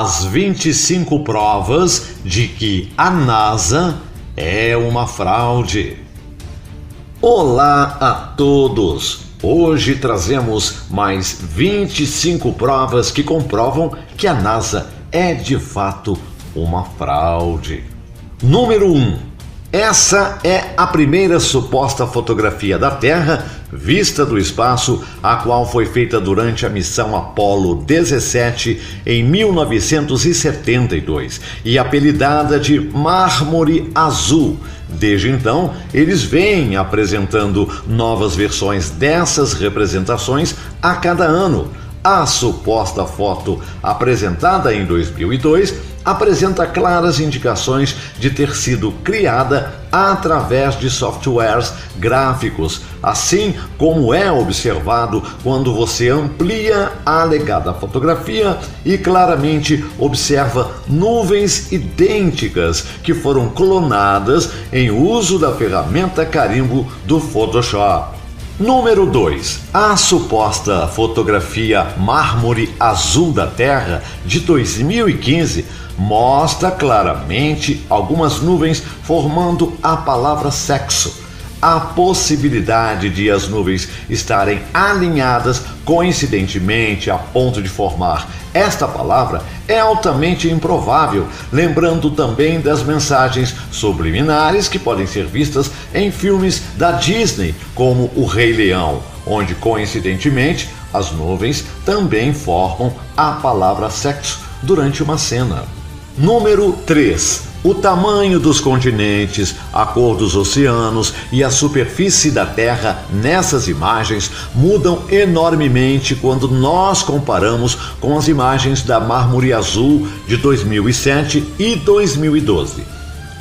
As 25 provas de que a NASA é uma fraude. Olá a todos! Hoje trazemos mais 25 provas que comprovam que a NASA é de fato uma fraude. Número 1. Essa é a primeira suposta fotografia da Terra vista do espaço, a qual foi feita durante a missão Apollo 17 em 1972 e apelidada de Mármore Azul. Desde então, eles vêm apresentando novas versões dessas representações a cada ano. A suposta foto, apresentada em 2002, apresenta claras indicações de ter sido criada através de softwares gráficos, assim como é observado quando você amplia a alegada fotografia e claramente observa nuvens idênticas que foram clonadas em uso da ferramenta carimbo do Photoshop. Número 2. A suposta fotografia Mármore Azul da Terra de 2015 mostra claramente algumas nuvens formando a palavra sexo. A possibilidade de as nuvens estarem alinhadas coincidentemente a ponto de formar esta palavra é altamente improvável, lembrando também das mensagens subliminares que podem ser vistas em filmes da Disney, como O Rei Leão, onde coincidentemente as nuvens também formam a palavra sexo durante uma cena. Número 3. O tamanho dos continentes, a cor dos oceanos e a superfície da Terra nessas imagens mudam enormemente quando nós comparamos com as imagens da Mármore Azul de 2007 e 2012.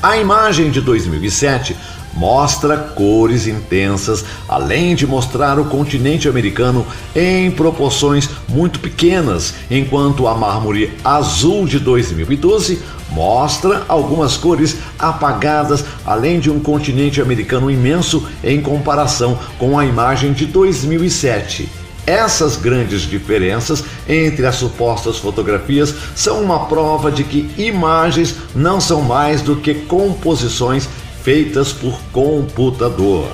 A imagem de 2007 mostra cores intensas, além de mostrar o continente americano em proporções muito pequenas, enquanto a Mármore Azul de 2012 mostra algumas cores apagadas, além de um continente americano imenso em comparação com a imagem de 2007. Essas grandes diferenças entre as supostas fotografias são uma prova de que imagens não são mais do que composições feitas por computador.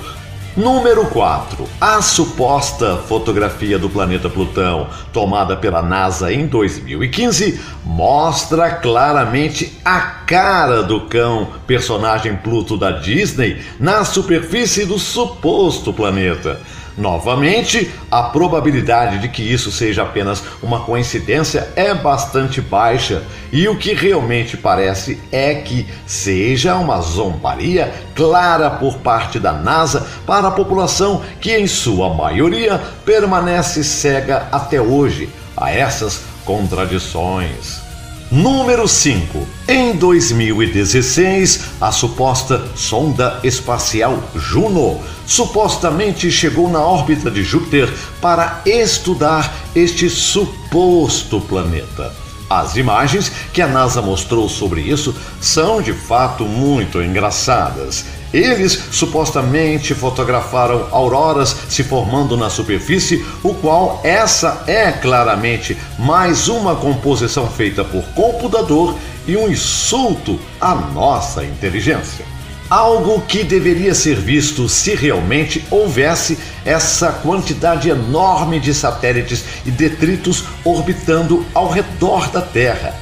Número 4. A suposta fotografia do planeta Plutão, tomada pela NASA em 2015, mostra claramente a cara do cão, personagem Pluto da Disney, na superfície do suposto planeta. Novamente, a probabilidade de que isso seja apenas uma coincidência é bastante baixa, e o que realmente parece é que seja uma zombaria clara por parte da NASA para a população que, em sua maioria, permanece cega até hoje a essas contradições. Número 5. Em 2016, a suposta sonda espacial Juno supostamente chegou na órbita de Júpiter para estudar este suposto planeta. As imagens que a NASA mostrou sobre isso são de fato muito engraçadas. Eles supostamente fotografaram auroras se formando na superfície, o qual essa é claramente mais uma composição feita por computador e um insulto à nossa inteligência. Algo que deveria ser visto se realmente houvesse essa quantidade enorme de satélites e detritos orbitando ao redor da Terra.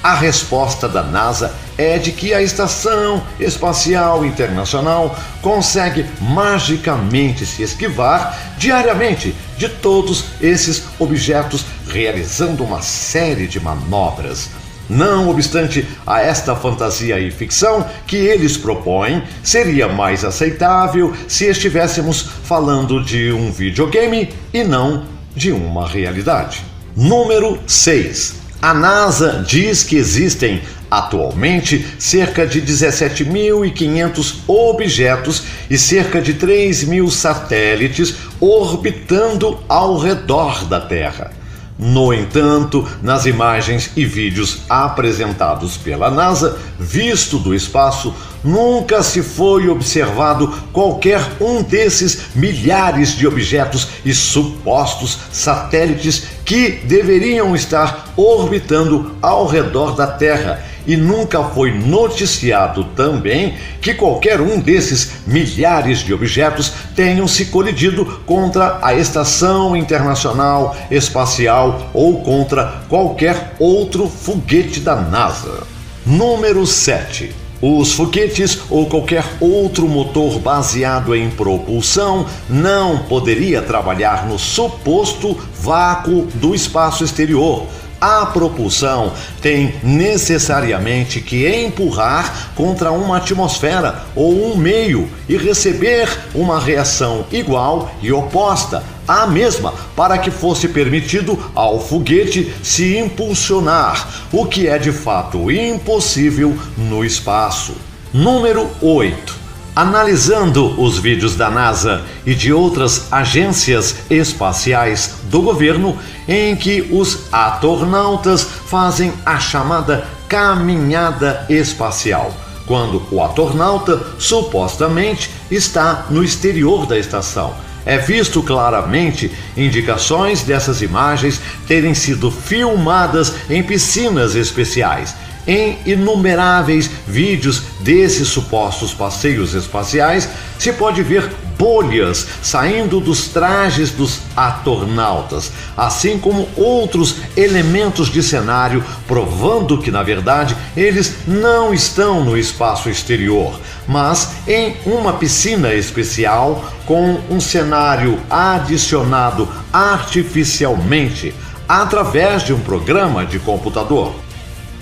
A resposta da NASA é de que a Estação Espacial Internacional consegue magicamente se esquivar diariamente de todos esses objetos, realizando uma série de manobras. Não obstante a esta fantasia e ficção que eles propõem, seria mais aceitável se estivéssemos falando de um videogame e não de uma realidade. Número 6. A NASA diz que existem atualmente cerca de 17.500 objetos e cerca de 3.000 satélites orbitando ao redor da Terra. No entanto, nas imagens e vídeos apresentados pela NASA, visto do espaço, nunca se foi observado qualquer um desses milhares de objetos e supostos satélites que deveriam estar orbitando ao redor da Terra. E nunca foi noticiado também que qualquer um desses milhares de objetos tenham se colidido contra a Estação Internacional Espacial ou contra qualquer outro foguete da NASA. Número 7. Os foguetes ou qualquer outro motor baseado em propulsão não poderia trabalhar no suposto vácuo do espaço exterior. A propulsão tem necessariamente que empurrar contra uma atmosfera ou um meio e receber uma reação igual e oposta à mesma para que fosse permitido ao foguete se impulsionar, o que é de fato impossível no espaço. Número 8. Analisando os vídeos da NASA e de outras agências espaciais do governo, em que os astronautas fazem a chamada caminhada espacial, quando o astronauta supostamente está no exterior da estação. É visto claramente indicações dessas imagens terem sido filmadas em piscinas especiais. Em inumeráveis vídeos desses supostos passeios espaciais, se pode ver bolhas saindo dos trajes dos astronautas, assim como outros elementos de cenário, provando que, na verdade, eles não estão no espaço exterior, mas em uma piscina especial com um cenário adicionado artificialmente através de um programa de computador.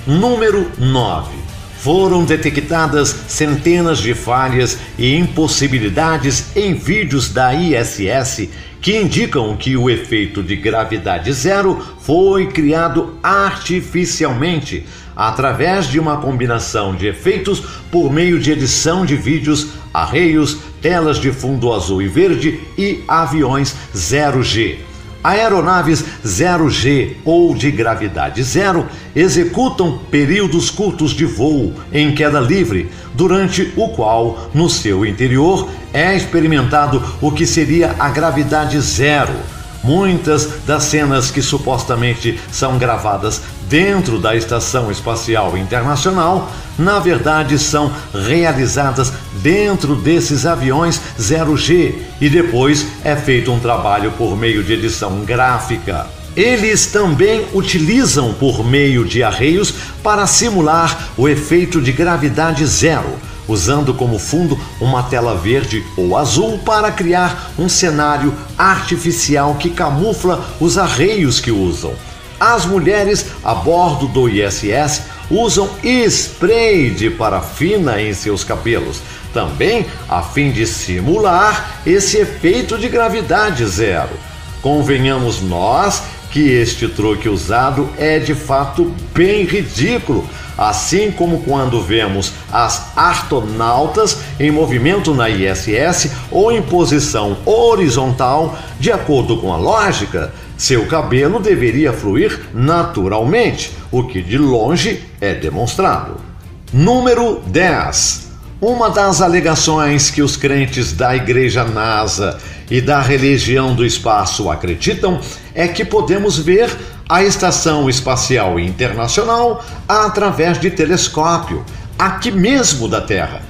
Número 9. Foram detectadas centenas de falhas e impossibilidades em vídeos da ISS que indicam que o efeito de gravidade zero foi criado artificialmente através de uma combinação de efeitos por meio de edição de vídeos, arreios, telas de fundo azul e verde e aviões 0G. Aeronaves 0G ou de gravidade zero executam períodos curtos de voo em queda livre, durante o qual, no seu interior, é experimentado o que seria a gravidade zero. Muitas das cenas que supostamente são gravadas dentro da Estação Espacial Internacional, na verdade são realizadas dentro desses aviões 0G e depois é feito um trabalho por meio de edição gráfica. Eles também utilizam por meio de arreios para simular o efeito de gravidade zero, usando como fundo uma tela verde ou azul para criar um cenário artificial que camufla os arreios que usam. As mulheres a bordo do ISS usam spray de parafina em seus cabelos, também a fim de simular esse efeito de gravidade zero. Convenhamos nós que este truque usado é de fato bem ridículo, assim como quando vemos as astronautas em movimento na ISS ou em posição horizontal. De acordo com a lógica, seu cabelo deveria fluir naturalmente, o que de longe é demonstrado. Número 10. Uma das alegações que os crentes da Igreja NASA e da religião do espaço acreditam é que podemos ver a Estação Espacial Internacional através de telescópio, aqui mesmo da Terra.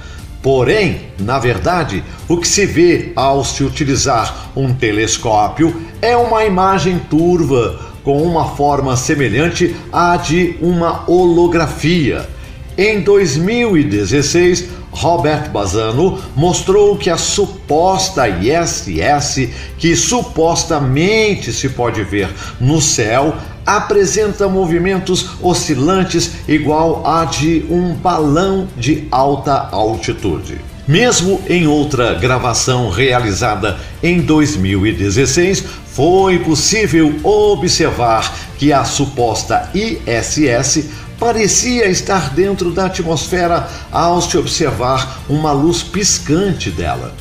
Porém, na verdade, o que se vê ao se utilizar um telescópio é uma imagem turva com uma forma semelhante à de uma holografia. Em 2016, Robert Bazzano mostrou que a suposta ISS, que supostamente se pode ver no céu, apresenta movimentos oscilantes igual a de um balão de alta altitude. Mesmo em outra gravação realizada em 2016, foi possível observar que a suposta ISS parecia estar dentro da atmosfera ao se observar uma luz piscante dela.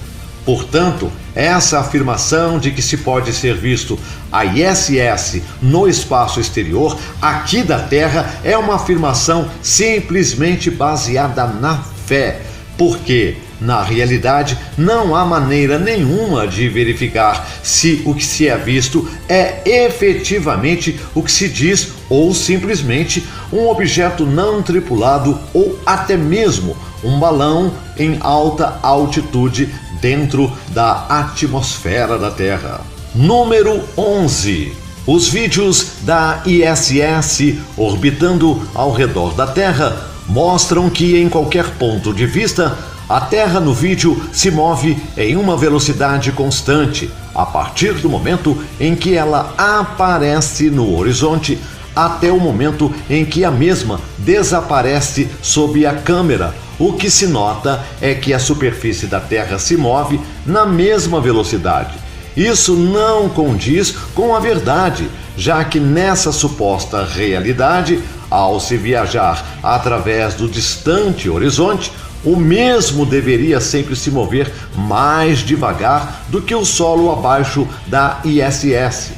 Portanto, essa afirmação de que se pode ser visto a ISS no espaço exterior aqui da Terra é uma afirmação simplesmente baseada na fé, porque Na realidade, não há maneira nenhuma de verificar se o que se é visto é efetivamente o que se diz ou simplesmente um objeto não tripulado ou até mesmo um balão em alta altitude dentro da atmosfera da Terra. Número 11. Os vídeos da ISS orbitando ao redor da Terra mostram que em qualquer ponto de vista, a Terra no vídeo se move em uma velocidade constante, a partir do momento em que ela aparece no horizonte até o momento em que a mesma desaparece sob a câmera. O que se nota é que a superfície da Terra se move na mesma velocidade. Isso não condiz com a verdade, já que nessa suposta realidade, ao se viajar através do distante horizonte, o mesmo deveria sempre se mover mais devagar do que o solo abaixo da ISS.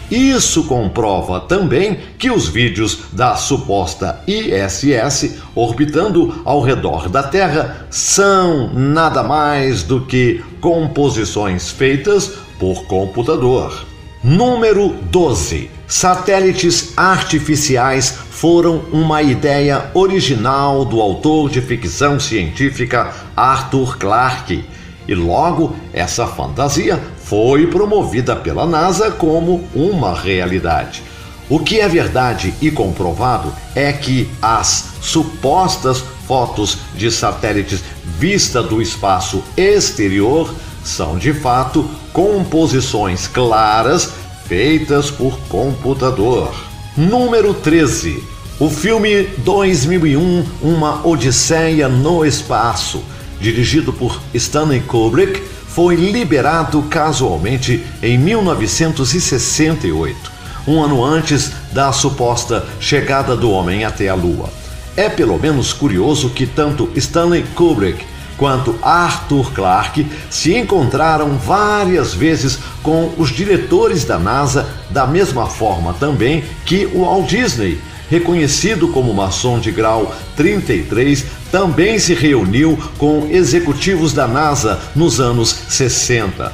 Isso comprova também que os vídeos da suposta ISS orbitando ao redor da Terra são nada mais do que composições feitas por computador. Número 12. Satélites artificiais foram uma ideia original do autor de ficção científica Arthur Clarke, e logo essa fantasia foi promovida pela NASA como uma realidade. O que é verdade e comprovado é que as supostas fotos de satélites vistas do espaço exterior são de fato composições claras feitas por computador. Número 13. O filme 2001, Uma Odisseia no Espaço, dirigido por Stanley Kubrick, foi liberado casualmente em 1968, um ano antes da suposta chegada do homem até a Lua. É pelo menos curioso que tanto Stanley Kubrick quanto Arthur Clarke se encontraram várias vezes com os diretores da NASA, da mesma forma também que o Walt Disney, reconhecido como maçom de grau 33, também se reuniu com executivos da NASA nos anos 60.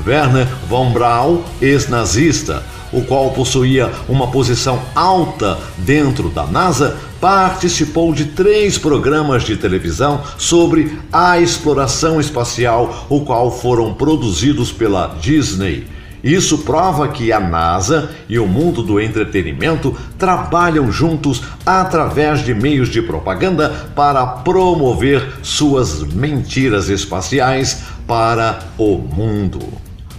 Wernher von Braun, ex-nazista, o qual possuía uma posição alta dentro da NASA, participou de 3 programas de televisão sobre a exploração espacial, o qual foram produzidos pela Disney. Isso prova que a NASA e o mundo do entretenimento trabalham juntos através de meios de propaganda para promover suas mentiras espaciais para o mundo.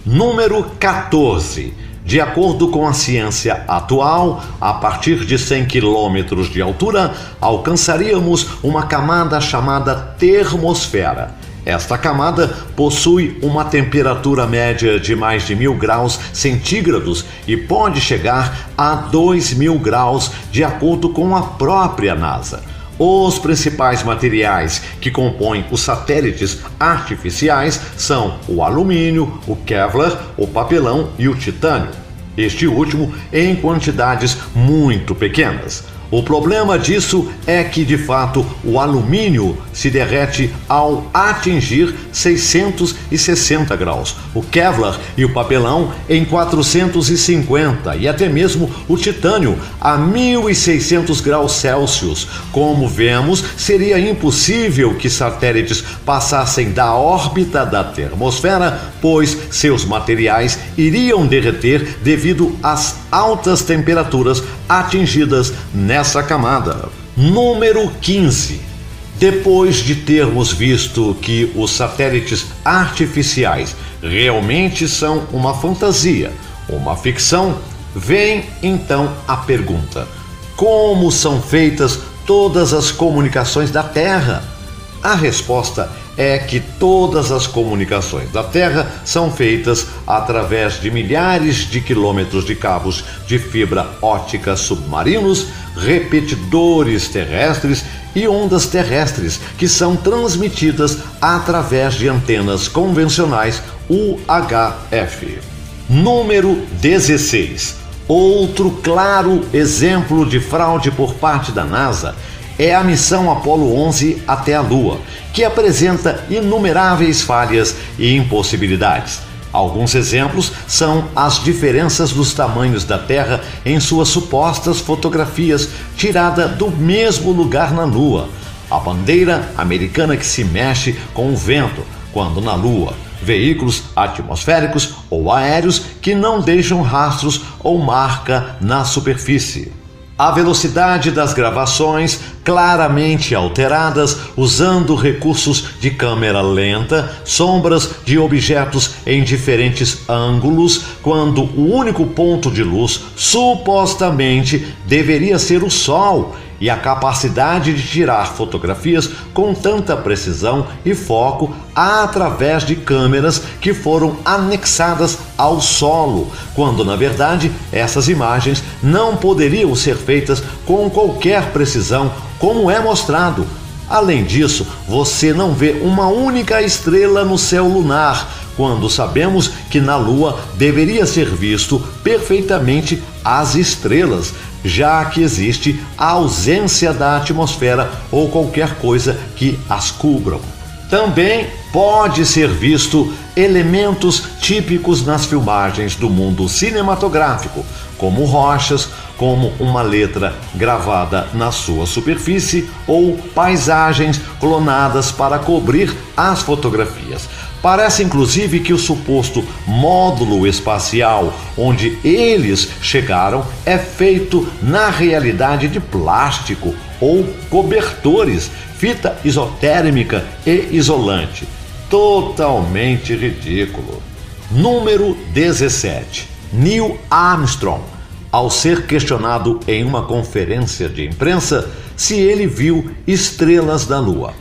Número 14. De acordo com a ciência atual, a partir de 100 km de altura, alcançaríamos uma camada chamada termosfera. Esta camada possui uma temperatura média de mais de 1000 graus centígrados e pode chegar a 2000 graus, de acordo com a própria NASA. Os principais materiais que compõem os satélites artificiais são o alumínio, o Kevlar, o papelão e o titânio, este último em quantidades muito pequenas. O problema disso é que, de fato, o alumínio se derrete ao atingir 660 graus, o Kevlar e o papelão em 450 e até mesmo o titânio a 1600 graus Celsius. Como vemos, seria impossível que satélites passassem da órbita da termosfera, pois seus materiais iriam derreter devido às altas temperaturas atingidas nessa camada. Número 15. Depois de termos visto que os satélites artificiais realmente são uma fantasia, uma ficção, vem então a pergunta: como são feitas todas as comunicações da Terra? A resposta é que todas as comunicações da Terra são feitas através de milhares de quilômetros de cabos de fibra ótica submarinos, repetidores terrestres e ondas terrestres que são transmitidas através de antenas convencionais UHF. Número 16. Outro claro exemplo de fraude por parte da NASA é a missão Apollo 11 até a Lua, que apresenta inumeráveis falhas e impossibilidades. Alguns exemplos são as diferenças dos tamanhos da Terra em suas supostas fotografias tiradas do mesmo lugar na Lua, a bandeira americana que se mexe com o vento, quando na Lua, veículos atmosféricos ou aéreos que não deixam rastros ou marca na superfície. A velocidade das gravações claramente alteradas usando recursos de câmera lenta, sombras de objetos em diferentes ângulos, quando o único ponto de luz supostamente deveria ser o Sol, e a capacidade de tirar fotografias com tanta precisão e foco através de câmeras que foram anexadas ao solo, quando na verdade essas imagens não poderiam ser feitas com qualquer precisão, como é mostrado. Além disso, você não vê uma única estrela no céu lunar, quando sabemos que na Lua deveria ser visto perfeitamente as estrelas, já que existe a ausência da atmosfera ou qualquer coisa que as cubram. Também pode ser visto elementos típicos nas filmagens do mundo cinematográfico, como rochas, como uma letra gravada na sua superfície ou paisagens clonadas para cobrir as fotografias. Parece inclusive que o suposto módulo espacial onde eles chegaram é feito na realidade de plástico ou cobertores, fita isotérmica e isolante. Totalmente ridículo. Número 17. Neil Armstrong, ao ser questionado em uma conferência de imprensa se ele viu estrelas da Lua.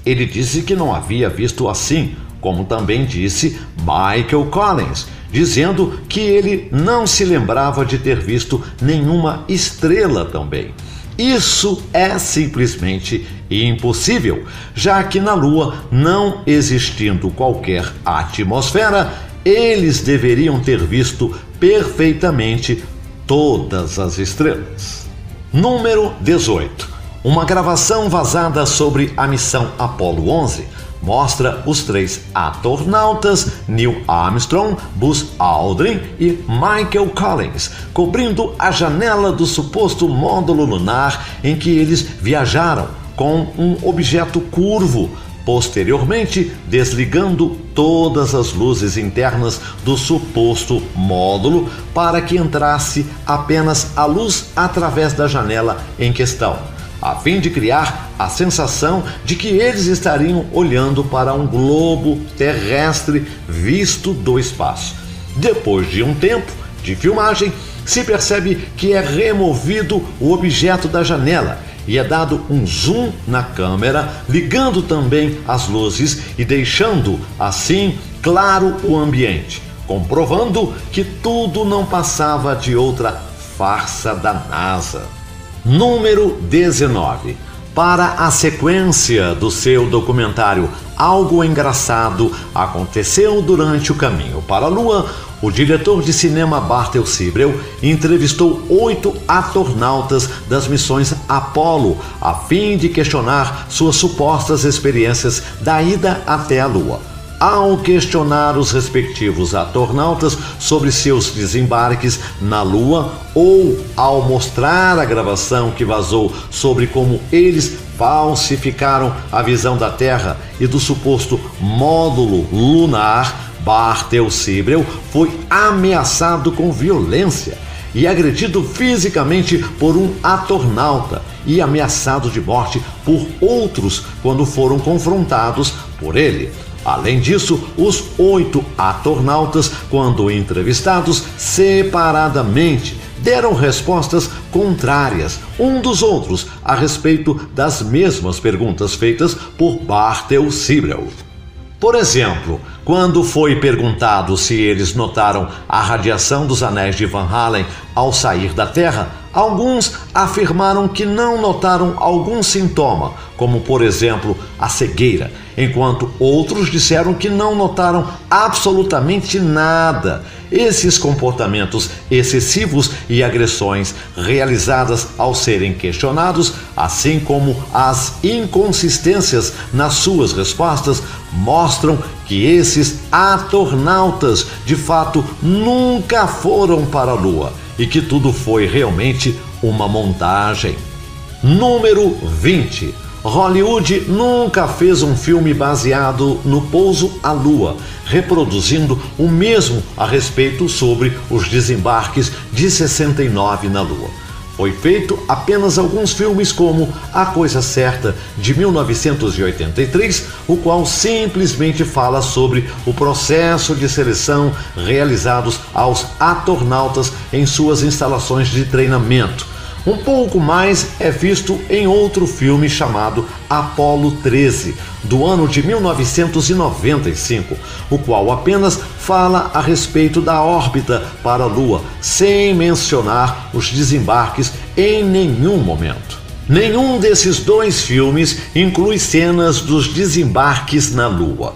Ele disse que não havia visto assim, como também disse Michael Collins, dizendo que ele não se lembrava de ter visto nenhuma estrela também. Isso é simplesmente impossível, já que na Lua, não existindo qualquer atmosfera, eles deveriam ter visto perfeitamente todas as estrelas. Número 18. Uma gravação vazada sobre a missão Apollo 11 mostra os 3 astronautas Neil Armstrong, Buzz Aldrin e Michael Collins cobrindo a janela do suposto módulo lunar em que eles viajaram com um objeto curvo, posteriormente desligando todas as luzes internas do suposto módulo para que entrasse apenas a luz através da janela em questão, a fim de criar a sensação de que eles estariam olhando para um globo terrestre visto do espaço. Depois de um tempo de filmagem, se percebe que é removido o objeto da janela e é dado um zoom na câmera, ligando também as luzes e deixando assim claro o ambiente, comprovando que tudo não passava de outra farsa da NASA. Número 19. Para a sequência do seu documentário Algo Engraçado Aconteceu Durante o Caminho para a Lua, o diretor de cinema Bartel Sibrel entrevistou 8 astronautas das missões Apollo, a fim de questionar suas supostas experiências da ida até a Lua. Ao questionar os respectivos astronautas sobre seus desembarques na Lua ou ao mostrar a gravação que vazou sobre como eles falsificaram a visão da Terra e do suposto módulo lunar, Bartel Sibrel foi ameaçado com violência e agredido fisicamente por um astronauta e ameaçado de morte por outros quando foram confrontados por ele. Além disso, os 8 astronautas, quando entrevistados separadamente, deram respostas contrárias um dos outros a respeito das mesmas perguntas feitas por Bartel Sibrel. Por exemplo, quando foi perguntado se eles notaram a radiação dos anéis de Van Allen ao sair da Terra, Alguns afirmaram que não notaram algum sintoma, como por exemplo a cegueira, enquanto outros disseram que não notaram absolutamente nada. Esses comportamentos excessivos e agressões realizadas ao serem questionados, assim como as inconsistências nas suas respostas, mostram que esses atornautas de fato nunca foram para a Lua e que tudo foi realmente uma montagem. Número 20. Hollywood nunca fez um filme baseado no pouso à Lua, reproduzindo o mesmo a respeito sobre os desembarques de 69 na Lua. Foi feito apenas alguns filmes como A Coisa Certa, de 1983, o qual simplesmente fala sobre o processo de seleção realizados aos atornautas em suas instalações de treinamento. Um pouco mais é visto em outro filme chamado Apollo 13, do ano de 1995, o qual apenas fala a respeito da órbita para a Lua, sem mencionar os desembarques em nenhum momento. Nenhum desses dois filmes inclui cenas dos desembarques na Lua.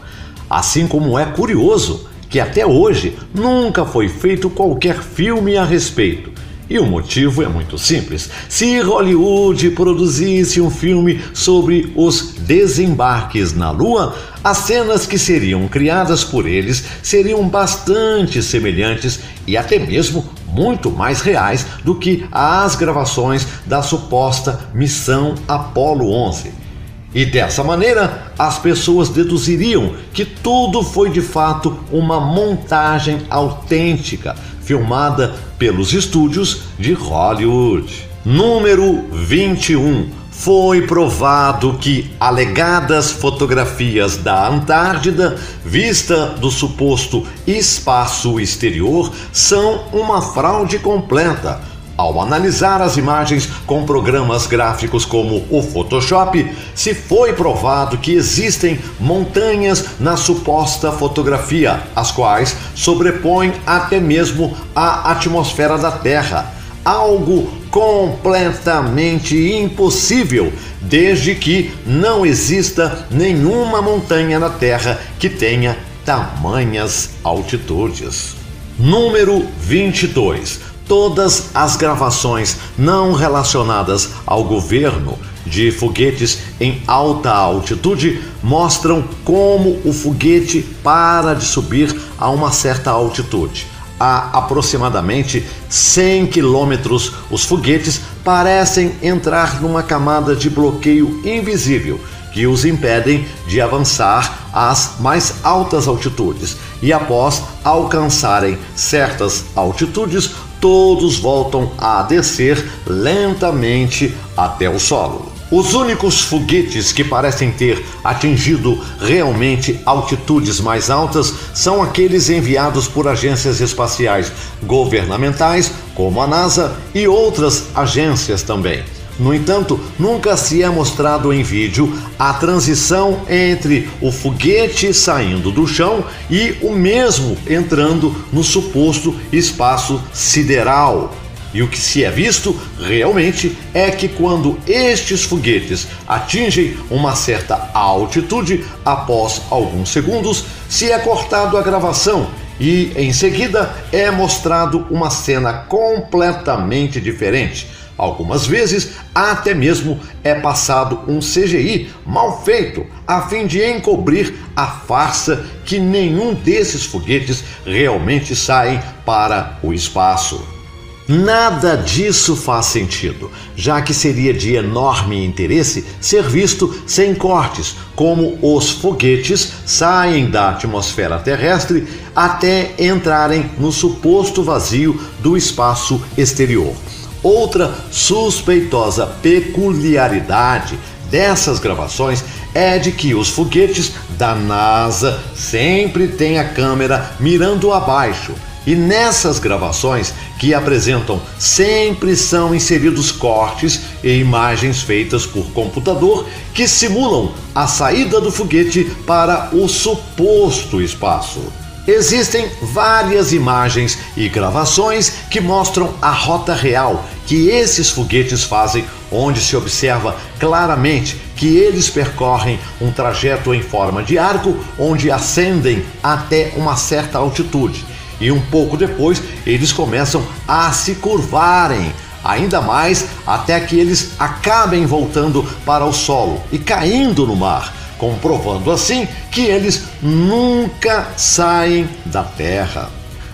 Assim como é curioso que até hoje nunca foi feito qualquer filme a respeito. E o motivo é muito simples. Se Hollywood produzisse um filme sobre os desembarques na Lua, as cenas que seriam criadas por eles seriam bastante semelhantes e até mesmo muito mais reais do que as gravações da suposta missão Apollo 11. E dessa maneira, as pessoas deduziriam que tudo foi de fato uma montagem autêntica, filmada pelos estúdios de Hollywood. Número 21. Foi provado que alegadas fotografias da Antártida, vista do suposto espaço exterior, são uma fraude completa. Ao analisar as imagens com programas gráficos como o Photoshop, se foi provado que existem montanhas na suposta fotografia, as quais sobrepõem até mesmo a atmosfera da Terra. Algo completamente impossível, desde que não exista nenhuma montanha na Terra que tenha tamanhas altitudes. Número 22. Todas as gravações não relacionadas ao governo de foguetes em alta altitude mostram como o foguete para de subir a uma certa altitude. A aproximadamente 100 quilômetros, os foguetes parecem entrar numa camada de bloqueio invisível que os impedem de avançar às mais altas altitudes, e após alcançarem certas altitudes, todos voltam a descer lentamente até o solo. Os únicos foguetes que parecem ter atingido realmente altitudes mais altas são aqueles enviados por agências espaciais governamentais, como a NASA e outras agências também. No entanto, nunca se é mostrado em vídeo a transição entre o foguete saindo do chão e o mesmo entrando no suposto espaço sideral. E o que se é visto realmente é que quando estes foguetes atingem uma certa altitude, após alguns segundos, se é cortado a gravação e em seguida é mostrado uma cena completamente diferente. Algumas vezes até mesmo é passado um CGI mal feito a fim de encobrir a farsa que nenhum desses foguetes realmente saem para o espaço. Nada disso faz sentido, já que seria de enorme interesse ser visto sem cortes, como os foguetes saem da atmosfera terrestre até entrarem no suposto vazio do espaço exterior. Outra suspeitosa peculiaridade dessas gravações é de que os foguetes da NASA sempre têm a câmera mirando abaixo. E nessas gravações que apresentam sempre são inseridos cortes e imagens feitas por computador que simulam a saída do foguete para o suposto espaço. Existem várias imagens e gravações que mostram a rota real que esses foguetes fazem, onde se observa claramente que eles percorrem um trajeto em forma de arco, onde ascendem até uma certa altitude. E um pouco depois, eles começam a se curvarem, ainda mais até que eles acabem voltando para o solo e caindo no mar, comprovando assim que eles nunca saem da Terra.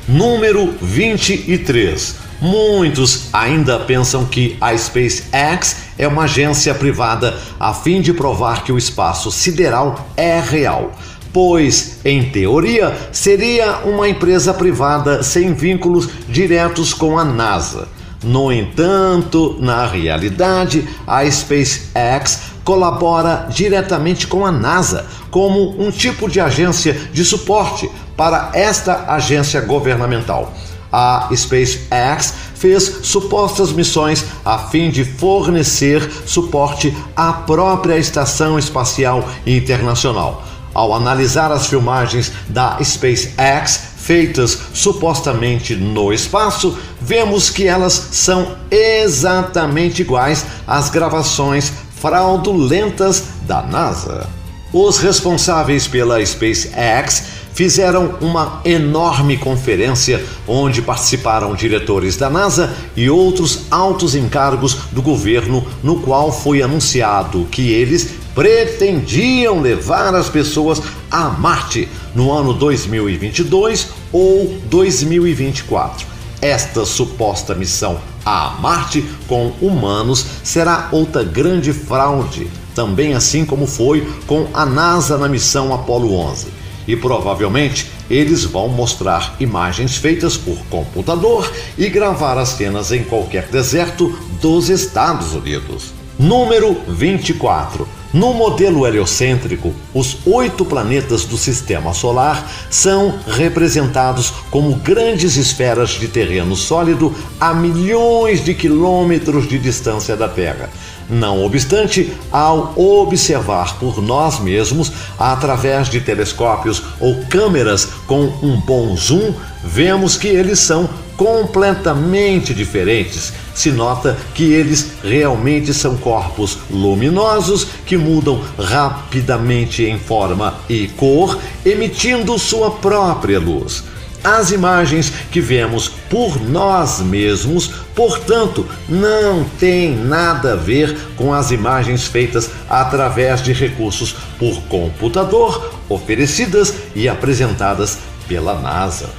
Número 23. Muitos ainda pensam que a SpaceX é uma agência privada a fim de provar que o espaço sideral é real, pois, em teoria, seria uma empresa privada sem vínculos diretos com a NASA. No entanto, na realidade, a SpaceX colabora diretamente com a NASA como um tipo de agência de suporte para esta agência governamental. A SpaceX fez supostas missões a fim de fornecer suporte à própria Estação Espacial Internacional. Ao analisar as filmagens da SpaceX feitas supostamente no espaço, vemos que elas são exatamente iguais às gravações fraudulentas da NASA. Os responsáveis pela SpaceX fizeram uma enorme conferência onde participaram diretores da NASA e outros altos encargos do governo, no qual foi anunciado que eles pretendiam levar as pessoas a Marte no ano 2022 ou 2024. Esta suposta missão a Marte com humanos será outra grande fraude, também assim como foi com a NASA na missão Apollo 11. E provavelmente eles vão mostrar imagens feitas por computador e gravar as cenas em qualquer deserto dos Estados Unidos. Número 24. No modelo heliocêntrico, os 8 planetas do Sistema Solar são representados como grandes esferas de terreno sólido a milhões de quilômetros de distância da Terra. Não obstante, ao observar por nós mesmos, através de telescópios ou câmeras com um bom zoom, vemos que eles são completamente diferentes. Se nota que eles realmente são corpos luminosos que mudam rapidamente em forma e cor, emitindo sua própria luz. As imagens que vemos por nós mesmos, portanto, não têm nada a ver com as imagens feitas através de recursos por computador, oferecidas e apresentadas pela NASA.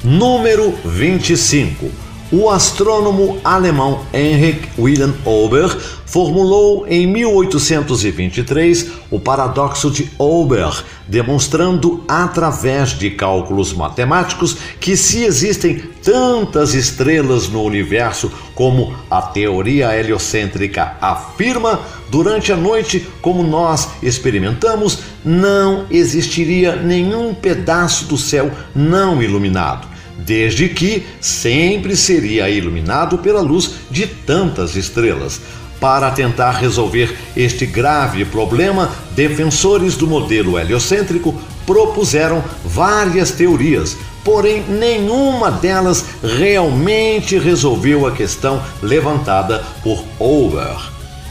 Número 25. O astrônomo alemão Heinrich Wilhelm Ober formulou em 1823 o paradoxo de Ober, demonstrando através de cálculos matemáticos que se existem tantas estrelas no universo como a teoria heliocêntrica afirma, durante a noite, como nós experimentamos, não existiria nenhum pedaço do céu não iluminado, desde que sempre seria iluminado pela luz de tantas estrelas. Para tentar resolver este grave problema, defensores do modelo heliocêntrico propuseram várias teorias, porém nenhuma delas realmente resolveu a questão levantada por Ober.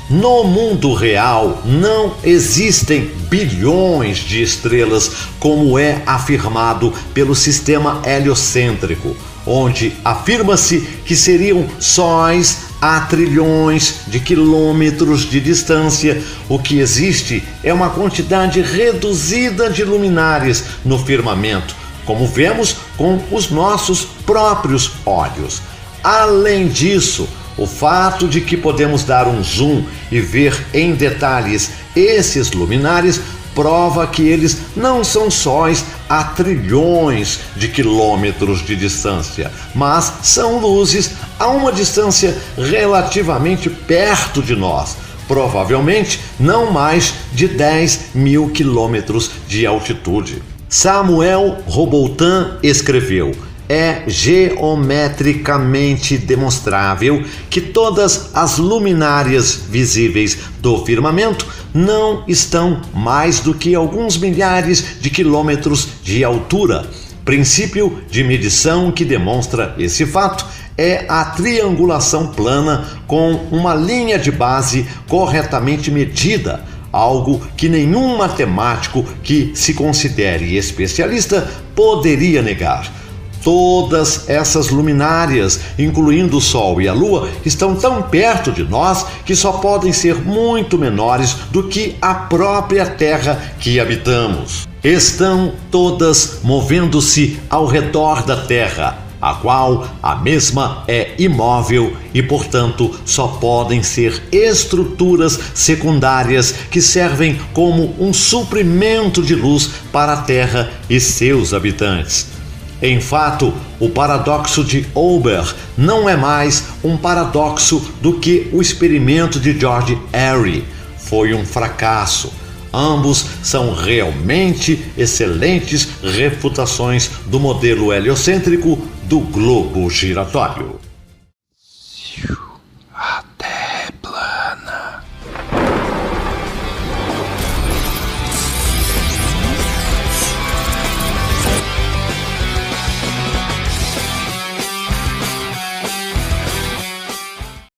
No mundo real não existem bilhões de estrelas, como é afirmado pelo sistema heliocêntrico, onde afirma-se que seriam sóis a trilhões de quilômetros de distância. O que existe é uma quantidade reduzida de luminares no firmamento, como vemos com os nossos próprios olhos. Além disso, o fato de que podemos dar um zoom e ver em detalhes esses luminares prova que eles não são sóis a trilhões de quilômetros de distância, mas são luzes a uma distância relativamente perto de nós, provavelmente não mais de 10 mil quilômetros de altitude. Samuel Robotin escreveu: é geometricamente demonstrável que todas as luminárias visíveis do firmamento não estão mais do que alguns milhares de quilômetros de altura. Princípio de medição que demonstra esse fato é a triangulação plana com uma linha de base corretamente medida, algo que nenhum matemático que se considere especialista poderia negar. Todas essas luminárias, incluindo o Sol e a Lua, estão tão perto de nós que só podem ser muito menores do que a própria Terra que habitamos. Estão todas movendo-se ao redor da Terra, a qual a mesma é imóvel e, portanto, só podem ser estruturas secundárias que servem como um suprimento de luz para a Terra e seus habitantes. Em fato, o paradoxo de Olber não é mais um paradoxo do que o experimento de George Airy. Foi um fracasso. Ambos são realmente excelentes refutações do modelo heliocêntrico do globo giratório.